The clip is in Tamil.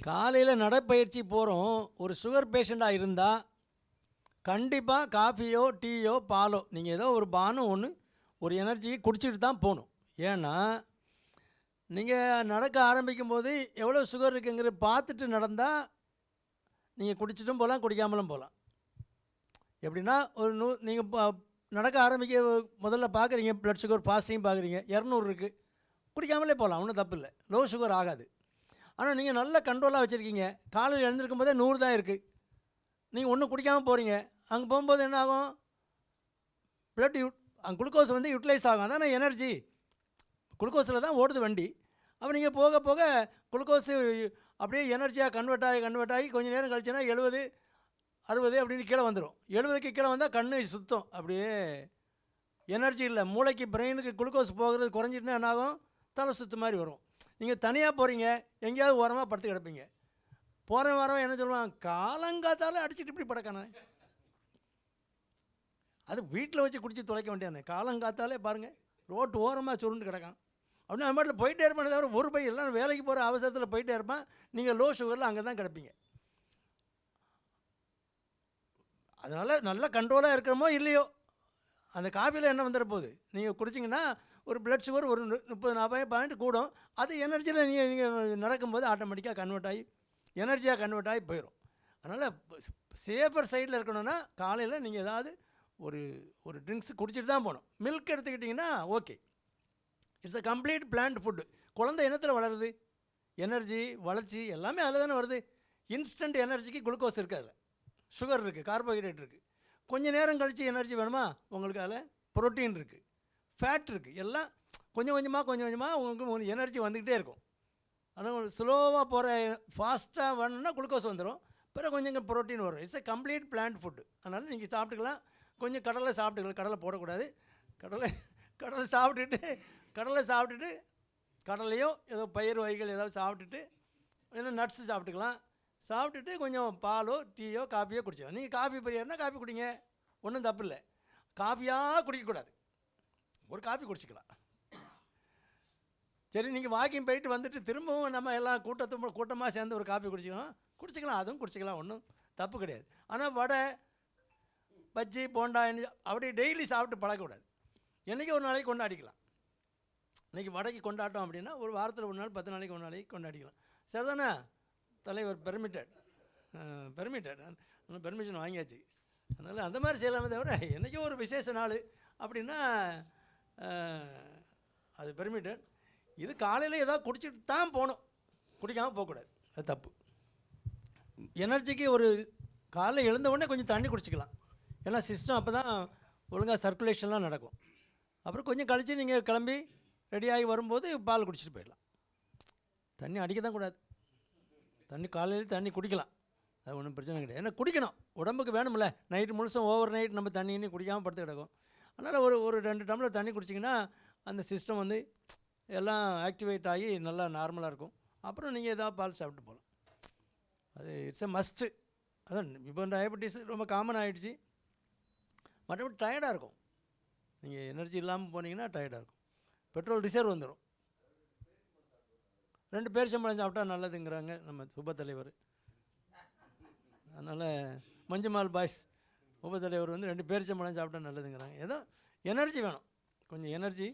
காலையில் நடைப்பயிற்சி போகிறோம். ஒரு சுகர் பேஷண்ட்டாக இருந்தால் கண்டிப்பாக காஃபியோ டீயோ பாலோ நீங்கள் ஏதோ ஒரு பானம் ஒன்று ஒரு எனர்ஜியை குடிச்சிட்டு தான் போகணும். ஏன்னா நீங்கள் நடக்க ஆரம்பிக்கும் போது எவ்வளோ சுகர் இருக்குங்கிறது பார்த்துட்டு நடந்தால் நீங்கள் குடிச்சிட்டும் போகலாம், குடிக்காமலும் போகலாம். எப்படின்னா ஒரு நீங்கள் நடக்க ஆரம்பிக்க முதல்ல பார்க்குறீங்க, ப்ளட் சுகர் ஃபாஸ்டிங் பார்க்குறீங்க, 200 இருக்குது, குடிக்காமலே போகலாம், ஒன்றும் தப்பு இல்லை, லோ சுகர் ஆகாது. ஆனால் நீங்கள் நல்ல கண்ட்ரோலாக வச்சுருக்கீங்க, காலையில் எழுந்திருக்கும் போதே 100 தான் இருக்குது, நீங்கள் ஒன்றும் குடிக்காமல் போகிறீங்க, அங்கே போகும்போது என்ன ஆகும்? ப்ளட் அங்கே குளுக்கோஸ் வந்து யூட்டிலைஸ் ஆகும். அதானே எனர்ஜி, குளுக்கோஸில் தான் ஓடுது வண்டி. அப்போ நீங்கள் போக போக குளுக்கோஸு அப்படியே எனர்ஜியாக கன்வெர்ட் ஆகி கொஞ்சம் நேரம் கழிச்சுன்னா 70 60 அப்படின்னு கீழே வந்துடும். 70க்கு கீழே வந்தால் கண்ணு சுத்தம், அப்படியே எனர்ஜி இல்லை. மூளைக்கு பிரெயினுக்கு குளுக்கோஸ் போகிறது குறைஞ்சிட்டுனா என்னாகும்? தலை சுற்று மாதிரி வரும். நீங்கள் தனியாக போகிறீங்க, எங்கேயாவது ஓரமாக படுத்து கிடப்பீங்க. போகிற வாரம் என்ன சொல்லுவான்? காலங்காத்தால் அடிச்சுட்டு இப்படி படக்கானே, அது வீட்டில் வச்சு குடிச்சு தொலைக்க வேண்டியானே. காலங்காத்தாலே பாருங்கள் ரோட்டு ஓரமாக சுருண்டு கிடக்கான். அப்படின்னா நம்ம பாட்டில் போயிட்டே இருப்பானே தவிர ஒரு பை எல்லாம் வேலைக்கு போகிற அவசரத்தில் போயிட்டே இருப்பான். நீங்கள் லோ சுகரில் அங்கே தான் கிடப்பீங்க. அதனால் நல்ல கண்ட்ரோலாக இருக்கிறோமோ இல்லையோ, அந்த காஃபியில் என்ன வந்துட போகுது? நீங்கள் குடிச்சிங்கன்னா ஒரு ப்ளட் சுகர் ஒரு 30-40 பாயிண்ட் கூடும். அது எனர்ஜியில் நீங்கள் நடக்கும்போது ஆட்டோமேட்டிக்காக கன்வெர்ட் ஆகி எனர்ஜியாக கன்வெர்ட் ஆகி போயிடும். அதனால் சேஃபர் சைடில் இருக்கணும்னா காலையில் நீங்கள் ஏதாவது ஒரு ட்ரிங்க்ஸ் குடிச்சிட்டு தான் போகணும். மில்க் எடுத்துக்கிட்டிங்கன்னா okay, it's a complete plant food. குழந்தை இனத்தில் வளருது, எனர்ஜி வளர்ச்சி எல்லாமே அதில் தானே வருது. இன்ஸ்டன்ட் எனர்ஜிக்கு குளுக்கோஸ் இருக்குது, அதில் சுகர் இருக்குது, கார்போஹைட்ரேட் இருக்குது. கொஞ்சம் நேரம் கழித்து எனர்ஜி வேணுமா உங்களுக்கு? அதில் ப்ரோட்டீன் இருக்குது, ஃபேட் இருக்குது. எல்லாம் கொஞ்சம் கொஞ்சமாக உங்களுக்கு எனர்ஜி வந்துக்கிட்டே இருக்கும். ஆனால் ஸ்லோவாக போகிற ஃபாஸ்ட்டாக வேணும்னா குளுக்கோஸ் வந்துடும், பிறகு கொஞ்சம் ப்ரோட்டீன் வரும். It's a complete plant food. அதனால் நீங்கள் சாப்பிட்டுக்கலாம். கொஞ்சம் கடலை சாப்பிட்டுக்கலாம், கடலை போடக்கூடாது. கடலை சாப்பிட்டுட்டு கடலையோ ஏதோ பயிர் வகைகள் ஏதாவது சாப்பிட்டுட்டு இல்லைன்னா நட்ஸு சாப்பிட்டுக்கலாம். சாப்பிட்டுட்டு கொஞ்சம் பாலோ டீயோ காஃபியோ குடிச்சிக்கலாம். நீங்கள் காஃபி பிரியர்னா காஃபி குடிங்க, ஒன்றும் தப்பு இல்லை. காஃபியாக குடிக்கக்கூடாது, ஒரு காஃபி குடிச்சிக்கலாம். சரி, நீங்கள் வாக்கிங் போயிட்டு வந்துட்டு திரும்பவும் நம்ம எல்லாம் கூட்டமாக சேர்ந்து ஒரு காஃபி குடிச்சிக்கலாம், அதுவும் குடிச்சிக்கலாம், ஒன்றும் தப்பு கிடையாது. ஆனால் வடை பஜ்ஜி போண்டா அப்படியே டெய்லி சாப்பிட்டு பழக்கக்கூடாது. என்றைக்கு ஒரு நாளைக்கு கொண்டாடிக்கலாம். இன்றைக்கி வடைக்கு கொண்டாட்டம் அப்படின்னா ஒரு வாரத்தில் ஒரு நாள் 10 நாளைக்கு ஒரு நாளைக்கு கொண்டாடிக்கலாம். சரிதானே? தலைவர் பெர்மிட்டட் பெர்மிஷன் வாங்கியாச்சு. அதனால் அந்த மாதிரி செய்யலாமே தவிர என்றைக்கும் ஒரு விசேஷ நாள் அப்படின்னா அது பெர்மிட்டட். இது காலையில் ஏதாவது குடிச்சிட்டு தான் போகணும், குடிக்காமல் போகக்கூடாது, அது தப்பு. எனர்ஜிக்கு ஒரு காலையில் எழுந்த உடனே கொஞ்சம் தண்ணி குடிச்சிக்கலாம். ஏன்னா சிஸ்டம் அப்போ தான் ஒழுங்காக சர்க்குலேஷன்லாம் நடக்கும். அப்புறம் கொஞ்சம் கழித்து நீங்கள் கிளம்பி ரெடியாகி வரும்போது பால் குடிச்சிட்டு போயிடலாம். தண்ணி அடிக்க தான் கூடாது. காலையில் தண்ணி குடிக்கலாம், அது ஒன்றும் பிரச்சனை கிடையாது. ஏன்னா குடிக்கணும், உடம்புக்கு வேணும்ல. நைட்டு முழுசும் ஓவர் நைட் நம்ம தண்ணி குடிக்காமல் படுத்து கிடக்கும். அதனால் ஒரு 2 டம்ளர் தண்ணி குடிச்சிங்கன்னா அந்த சிஸ்டம் வந்து எல்லாம் ஆக்டிவேட் ஆகி நல்லா நார்மலாக இருக்கும். அப்புறம் நீங்கள் எதாவது பால் சாப்பிட்டு போகலாம். அது இட்ஸ் எ மஸ்ட்டு. அதான் இப்போ டயபெட்டிஸ் ரொம்ப காமன் ஆகிடுச்சு. மற்றபடி டயர்டாக இருக்கும், நீங்கள் எனர்ஜி இல்லாமல் போனீங்கன்னா டயர்டாக இருக்கும். பெட்ரோல் ரிசர்வ் வந்துடும். 2 பேரிச்சம்பழம் சாப்பிட்டா நல்லதுங்கிறாங்க நம்ம உபத்தலைவர். அதனால் மஞ்சுமால் பாய்ஸ் உபத்தலைவர் வந்து 2 பேரிச்சம்பழம் சாப்பிட்டா நல்லதுங்கிறாங்க. ஏதோ எனர்ஜி வேணும், கொஞ்சம் எனர்ஜி